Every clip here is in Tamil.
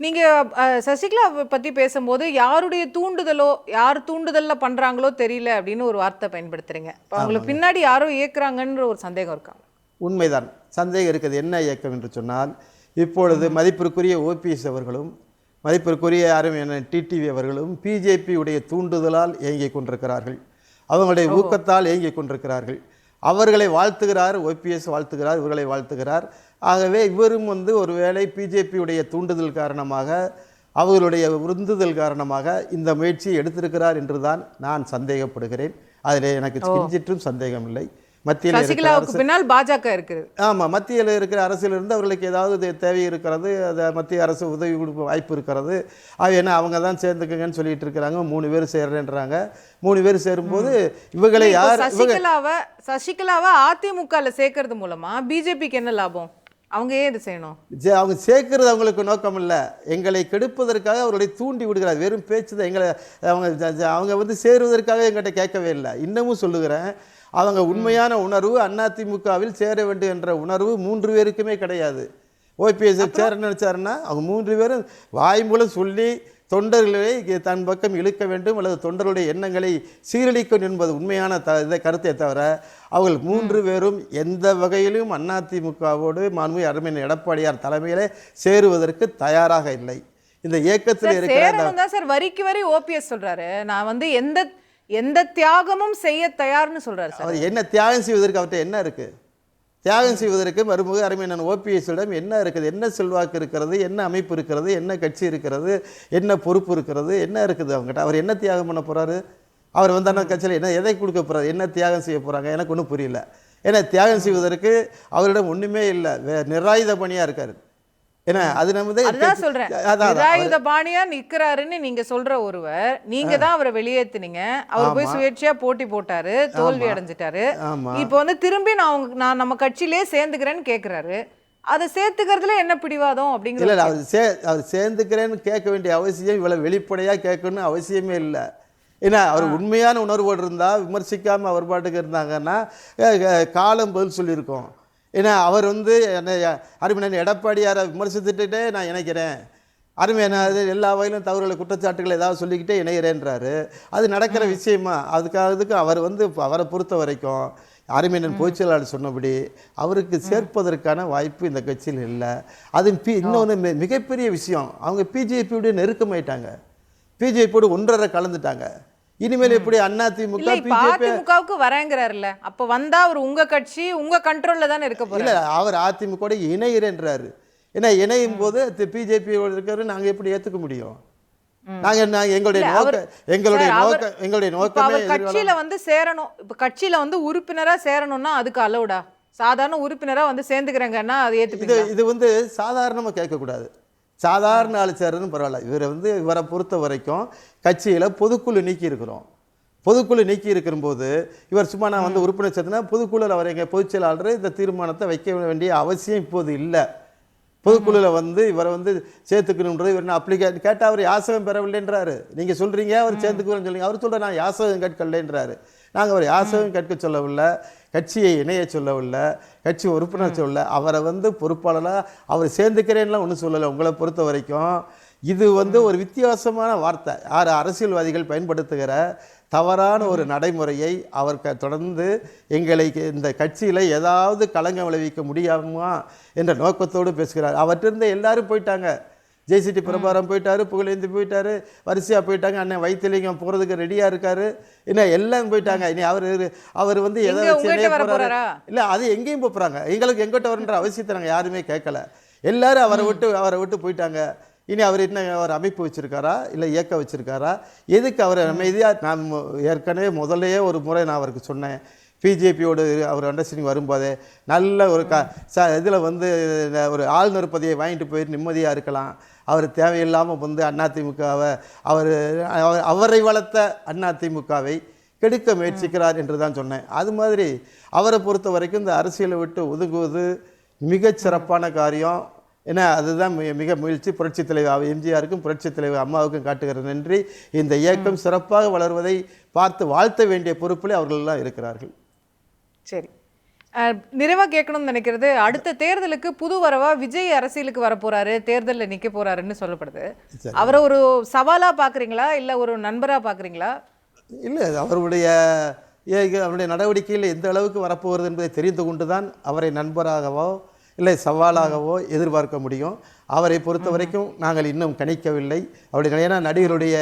நீங்கள் சசிகலா பற்றி பேசும்போது யாருடைய தூண்டுதலோ யார் தூண்டுதலில் பண்ணுறாங்களோ தெரியல அப்படின்னு ஒரு வார்த்தை பயன்படுத்துகிறீங்க. இப்போ அவங்களுக்கு பின்னாடி யாரோ இயக்குறாங்கன்ற ஒரு சந்தேகம் இருக்காங்க. உண்மைதான், சந்தேகம் இருக்குது. என்ன இயக்கம் என்று சொன்னால், இப்பொழுது மதிப்பிற்குரிய ஓபிஎஸ் அவர்களும் மதிப்பிற்குரிய அருமையான டிடிவி அவர்களும் பிஜேபி உடைய தூண்டுதலால் இயங்கிக் கொண்டிருக்கிறார்கள். அவங்களுடைய ஊக்கத்தால் இயங்கிக் கொண்டிருக்கிறார்கள். அவர்களை வாழ்த்துகிறார், ஓபிஎஸ் வாழ்த்துகிறார், இவர்களை வாழ்த்துகிறார். ஆகவே இவரும் ஒருவேளை பிஜேபியுடைய தூண்டுதல் காரணமாக, அவர்களுடைய உந்துதல் காரணமாக இந்த முயற்சியை எடுத்திருக்கிறார் என்றுதான் நான் சந்தேகப்படுகிறேன். அதில் எனக்கு கிஞ்சிற்றும் சந்தேகம் இல்லை. மத்தியில் பின்னால் பாஜக இருக்குது. ஆமாம், மத்தியில் இருக்கிற அரசிலிருந்து அவர்களுக்கு ஏதாவது தேவை இருக்கிறது, அதை மத்திய அரசு உதவி கொடுக்க வாய்ப்பு இருக்கிறது. அது என்ன அவங்க தான் சேர்ந்துக்கங்கன்னு சொல்லிட்டு இருக்கிறாங்க. 3 பேர் சேர்றேன்றாங்க. 3 பேர் சேரும்போது இவங்களை யார் சசிகலாவை அதிமுகவில் சேர்க்கறது மூலமா பிஜேபிக்கு என்ன லாபம்? அவங்க ஏன் இது செய்யணும்? அவங்க சேர்க்கறது அவங்களுக்கு நோக்கம் இல்லை, எங்களை கெடுப்பதற்காக அவர்களை தூண்டி விடுகிறார். வெறும் பேச்சு தான். எங்களை அவங்க சேருவதற்காக எங்கிட்ட கேட்கவே இல்லை. இன்னமும் சொல்லுகிறேன், அவங்க உண்மையான உணர்வு அதிமுகவில் சேர வேண்டும் என்ற உணர்வு 3 பேருக்குமே கிடையாது. ஓபிஎஸ் சேர நினைச்சாருன்னா அவங்க 3 பேரும் வாய் மூலம் சொல்லி தொண்டர்களை தன் பக்கம் இழுக்க வேண்டும் அல்லது தொண்டர்களுடைய எண்ணங்களை சீரழிக்கும் என்பது உண்மையான கருத்தை தவிர அவர்கள் 3 பேரும் எந்த வகையிலும் அதிமுகவோடு மாண்புமிகு அருமையான எடப்பாடியார் தலைமையிலே சேருவதற்கு தயாராக இல்லை. இந்த இயக்கத்தில் இருக்கிற சார் வரிக்கு வரி ஓபிஎஸ் சொல்றாரு, நான் எந்த தியாகமும் செய்ய தயார்னு சொல்றாரு. அவர் என்ன தியாகம் செய்வதற்கு அவர்கிட்ட என்ன இருக்கு? தியாகம் செய்வதற்கு மறுமுக அருமையான ஓபிஎஸ்ஸிடம் என்ன இருக்குது? என்ன செல்வாக்கு இருக்கிறது? என்ன அமைப்பு இருக்கிறது? என்ன கட்சி இருக்கிறது? என்ன பொறுப்பு இருக்கிறது? என்ன இருக்குது அவங்ககிட்ட? அவர் என்ன தியாகம் பண்ண போறாரு? அவர் அந்த கட்சியில் என்ன எதை கொடுக்க போறாரு? என்ன தியாகம் செய்ய போறாங்க? எனக்கு ஒன்றும் புரியல. ஏன்னா தியாகம் செய்வதற்கு அவரிடம் ஒண்ணுமே இல்லை, நிராயுத பணியா இருக்காரு. ஏன்னா அது நிராயுத பாணியா நிக்கிறாருன்னு நீங்க சொல்ற ஒருவர், நீங்க தான் அவரை வெளியேத்துனீங்க. அவர் போய் சுயேட்சையா போட்டி போட்டாரு, தோல்வி அடைஞ்சிட்டாரு. இப்போ திரும்பி நான் நம்ம கட்சியிலே சேர்ந்துக்கிறேன்னு கேட்கிறாரு. அதை சேர்த்துக்கிறதுல என்ன பிடிவாதம் அப்படிங்கிற? இல்ல, அவர் சேர்ந்துக்கிறேன்னு கேட்க வேண்டிய அவசியம், இவ்வளவு வெளிப்படையா கேட்கணும்னு அவசியமே இல்லை. ஏன்னா அவர் உண்மையான உணர்வோடு இருந்தா, விமர்சிக்காம அவர் பாட்டுக்கு இருந்தாங்கன்னா காலம் பதில் சொல்லியிருக்கோம். ஏன்னா அவர் அருமையான எடப்பாடியாரை விமர்சித்துட்டே நான் இணைக்கிறேன், அருமையான எல்லா வகையிலும் தவறுகளை குற்றச்சாட்டுகளை ஏதாவது சொல்லிக்கிட்டே இணைகிறேன்றாரு. அது நடக்கிற விஷயமா? அதுக்கு அவர் அவரை பொறுத்த வரைக்கும் அருமையன் பொதுச்செயலாளர் சொன்னபடி அவருக்கு சேர்ப்பதற்கான வாய்ப்பு இந்த கட்சியில் இல்லை. அது இன்னொன்று மிகப்பெரிய விஷயம், அவங்க பிஜேபியோட நெருக்கமாயிட்டாங்க, பிஜேபியோடு ஒன்றரை கலந்துட்டாங்க. இனிமேல் எப்படி அதிமுகவுக்கு வரேங்கிறாருல்ல, அப்ப வந்தா அவர் உங்க கட்சி உங்க கண்ட்ரோல்ல தானே இருக்க போறாரு. இல்ல, அவர் அதிமுக இணைகிறேன்றாரு. ஏன்னா இணையும் போது பிஜேபி இருக்காரு, நாங்க எப்படி ஏத்துக்க முடியும்? எங்களுடைய நோக்கமே கட்சியில சேரணும். இப்ப கட்சியில உறுப்பினரா சேரணும்னா அதுக்கு அலௌடா? சாதாரண உறுப்பினரா சேர்ந்துக்கிறேங்கன்னா அது ஏத்துப்பீங்க? இது சாதாரணமா கேட்க கூடாது. சாதாரண ஆள் சேர்றதுன்னு பரவாயில்ல. இவரை பொறுத்த வரைக்கும் கட்சியில் பொதுக்குழு நீக்கி இருக்கிறோம். பொதுக்குழு நீக்கி இருக்கும்போது இவர் சும்மா நான் உறுப்பினர் சேர்த்துனா பொதுக்குழுவில் அவர் எங்கள் பொதுச் செயலாளர் இந்த தீர்மானத்தை வைக்க வேண்டிய அவசியம் இப்போது இல்லை. பொதுக்குழுவில் இவரை சேர்த்துக்கணுன்றது இவர் அப்ளிகேஷன் கேட்டால் அவர் யாசகம் பெறவில்லைன்றாரு. நீங்கள் சொல்கிறீங்க அவர் சேர்த்துக்கணும்னு சொல்லுங்க, அவர் சொல்கிற நான் யாசகம் கேட்கலைன்றாரு. நாங்கள் அவர் யாசகம் கேட்க சொல்லவில்லை, கட்சியை இணைய சொல்லவில்லை, கட்சி உறுப்பினர் சொல்லலை. அவரை பொறுப்பாளராக அவர் சேர்ந்துக்கிறேன்லாம் ஒன்றும் சொல்லலை. உங்களை பொறுத்த வரைக்கும் இது ஒரு வித்தியாசமான வார்த்தை. அரசியல்வாதிகள் பயன்படுத்துகிற தவறான ஒரு நடைமுறையை அவர் தொடர்ந்து எங்களை இந்த கட்சியில் ஏதாவது களங்கம் விளைவிக்க முடியாமா என்ற நோக்கத்தோடு பேசுகிறார். அவற்றிருந்த எல்லாரும் போயிட்டாங்க. ஜெய்சிடி பிரபாரம் போயிட்டாரு, புகழேந்தி போயிட்டாரு, வரிசையாக போயிட்டாங்க. அண்ணன் வைத்திலிங்கம் போகிறதுக்கு ரெடியாக இருக்காரு. இன்னும் எல்லாம் போயிட்டாங்க. இனி அவர் எதை வச்சு போகிறாரு? இல்லை, அது எங்கேயும் போகிறாங்க. எங்களுக்கு எங்கிட்ட வரன்ற அவசியத்தை நாங்கள் யாருமே கேட்கல. எல்லாரும் அவரை விட்டு போயிட்டாங்க. இனி அவர் என்ன அவர் அமைப்பு வச்சிருக்காரா இல்லை இயக்க வச்சிருக்காரா? எதுக்கு அவர் அமைதியாக? நான் ஏற்கனவே முதல்லையே ஒரு முறை நான் அவருக்கு சொன்னேன், பிஜேபியோடு அவர் அண்டர்ஸ்டாண்டிங் வரும்போதே நல்ல ஒரு இதில் ஒரு ஆளுநர் பதவியை வாங்கிட்டு போயிட்டு நிம்மதியாக இருக்கலாம். அவர் தேவையில்லாமல் அதிமுகவை அவரை வளர்த்த அதிமுகவை கெடுக்க முயற்சிக்கிறார் என்று தான் சொன்னேன். அது மாதிரி அவரை பொறுத்த வரைக்கும் இந்த அரசியலை விட்டு ஒதுங்குவது மிகச் சிறப்பான காரியம். ஏன்னா அதுதான் மிக முயற்சி. புரட்சித் தலைவர் எம்ஜிஆருக்கும் புரட்சித் தலைவர் அம்மாவுக்கும் காட்டுகிற நன்றி. இந்த இயக்கம் சிறப்பாக வளர்வதை பார்த்து வாழ்த்த வேண்டிய பொறுப்பில் அவர்களெல்லாம் இருக்கிறார்கள். சரி, நிறைவா கேட்கணும்னு நினைக்கிறது, அடுத்த தேர்தலுக்கு புது வரவா விஜய் அரசியலுக்கு வர போறாரு, தேர்தலில் நிக்க போறாருன்னு சொல்லப்படுது. அவரை ஒரு சவாலா பாக்குறீங்களா இல்ல ஒரு நண்பரா பாக்குறீங்களா? இல்லை, அவருடைய நடவடிக்கையில் எந்த அளவுக்கு வரப்போகிறது என்பதை தெரிந்து கொண்டுதான் அவரை நண்பராகவோ இல்லை சவாலாகவோ எதிர்பார்க்க முடியும். அவரை பொறுத்த வரைக்கும் நாங்கள் இன்னும் கணிக்கவில்லை. அவருடைய ஏன்னா நடிகருடைய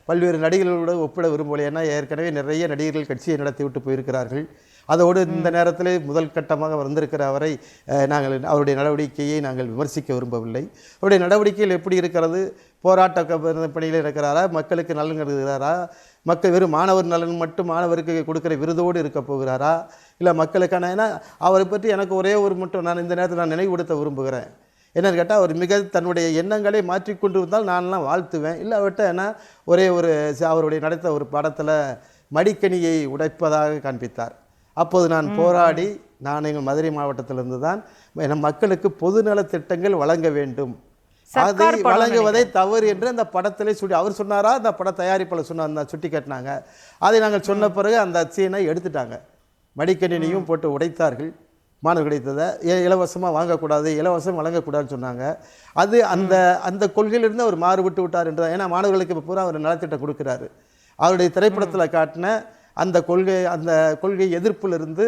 பல்வேறு நடிகர்களோடு ஒப்பிட விரும்பவில்லை. ஏன்னா ஏற்கனவே நிறைய நடிகர்கள் கட்சியை நடத்தி விட்டு போயிருக்கிறார்கள். அதோடு இந்த நேரத்தில் முதல் கட்டமாக வந்திருக்கிற அவரை அவருடைய நடவடிக்கையை நாங்கள் விமர்சிக்க விரும்பவில்லை. அவருடைய நடவடிக்கைகள் எப்படி இருக்கிறது? போராட்ட பணியில் இருக்கிறாரா? மக்களுக்கு நலன் கருதுகிறாரா? மக்கள் வெறும் மாணவர் நலன் மட்டும் மாணவருக்கு கொடுக்குற விருதோடு இருக்க போகிறாரா? இல்லை மக்களுக்கான ஏன்னா அவரை பற்றி எனக்கு ஒரே ஒரு மட்டும் நான் இந்த நேரத்தில் நான் நினைவுபடுத்த விரும்புகிறேன். என்னன்னு கேட்டால் அவர் மிக தன்னுடைய எண்ணங்களை மாற்றிக்கொண்டு இருந்தால் நான்லாம் வாழ்த்துவேன். இல்லை அவர்கிட்ட ஏன்னா ஒரே ஒரு அவருடைய நடத்த ஒரு படத்தில் மடிக்கணியை உடைப்பதாக காண்பித்தார். அப்போது நான் போராடி நான் எங்கள் மதுரை மாவட்டத்திலிருந்து தான் மக்களுக்கு பொதுநல திட்டங்கள் வழங்க வேண்டும், அதை வழங்குவதை தவறு என்று அந்த படத்திலே அவர் சொன்னாரா? அந்த பட தயாரிப்பாளர் சொன்னார், சுட்டி காட்டினாங்க. அதை நாங்கள் சொன்ன பிறகு அந்த சீனை எடுத்துட்டாங்க. மடிக்கணினியும் போட்டு உடைத்தார்கள். மாணவர் கிடைத்ததை இலவசமாக வாங்கக்கூடாது, இலவசம் வழங்கக்கூடாதுன்னு சொன்னாங்க. அது அந்த அந்த கொள்கையிலிருந்து அவர் மாறுபட்டு விட்டார் என்று. ஏன்னா மாணவர்களுக்கு இப்போ பூரா அவர் நலத்திட்டம் கொடுக்குறாரு. அவருடைய திரைப்படத்தில் காட்டின அந்த கொள்கை எதிர்ப்பிலிருந்து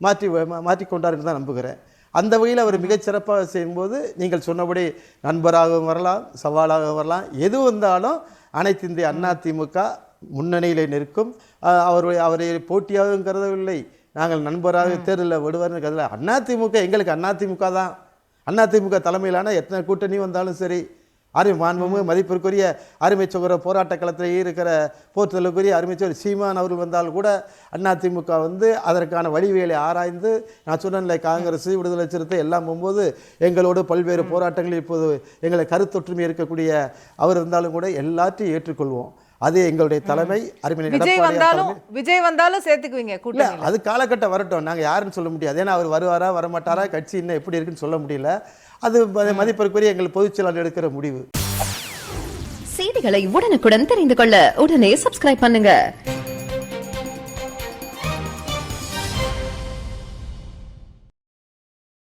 மாற்றிக்கொண்டார் என்று தான் நம்புகிறேன். அந்த வகையில் அவர் மிகச்சிறப்பாக செய்யும்போது நீங்கள் சொன்னபடி நண்பராகவும் வரலாம், சவாலாகவும் வரலாம். எது வந்தாலும் அனைத்து இந்திய அதிமுக முன்னணியில் நிற்கும். அவரை போட்டியாகவும் கருதவில்லை, நாங்கள் நண்பராக தேர்தலில் விடுவார்னு கருதல. அதிமுக எங்களுக்கு அதிமுக தான். அதிமுக தலைமையிலான எத்தனை கூட்டணி வந்தாலும் சரி, மாண்புமிகு மதிப்பிற்குரிய அருமை சகோதர போராட்ட களத்தில் இருக்கிற போற்றுதலுக்குரிய அருமை சகோதரர் சீமான் அவர்கள் வந்தால் கூட அதிமுக அதற்கான வழிவேலை ஆராய்ந்து, நான் சொன்னேன்ல காங்கிரஸ் விடுதலை சிறுத்தை எல்லாம் போகும்போது எங்களோடு பல்வேறு போராட்டங்களில் இப்போது எங்களை கருத்தொற்றுமை இருக்கக்கூடிய அவர் இருந்தாலும் கூட எல்லாத்தையும் ஏற்றுக்கொள்வோம். அது எங்களுடைய தலைமை. விஜய் வந்தாலும் சேர்த்துக்குவீங்க கூட்டணி? அது காலகட்டம் வரட்டும், நாங்கள் யாருன்னு சொல்ல முடியாது. ஏன்னா அவர் வருவாரா வரமாட்டாரா, கட்சி இன்னும் எப்படி இருக்குன்னு சொல்ல முடியல. அது மதிப்பிற்குரிய எங்கள் பொதுச் செயலாளர் எடுக்கிற முடிவு. செய்திகளை உடனுக்குடன் தெரிந்து கொள்ள உடனே சப்ஸ்கிரைப் பண்ணுங்க.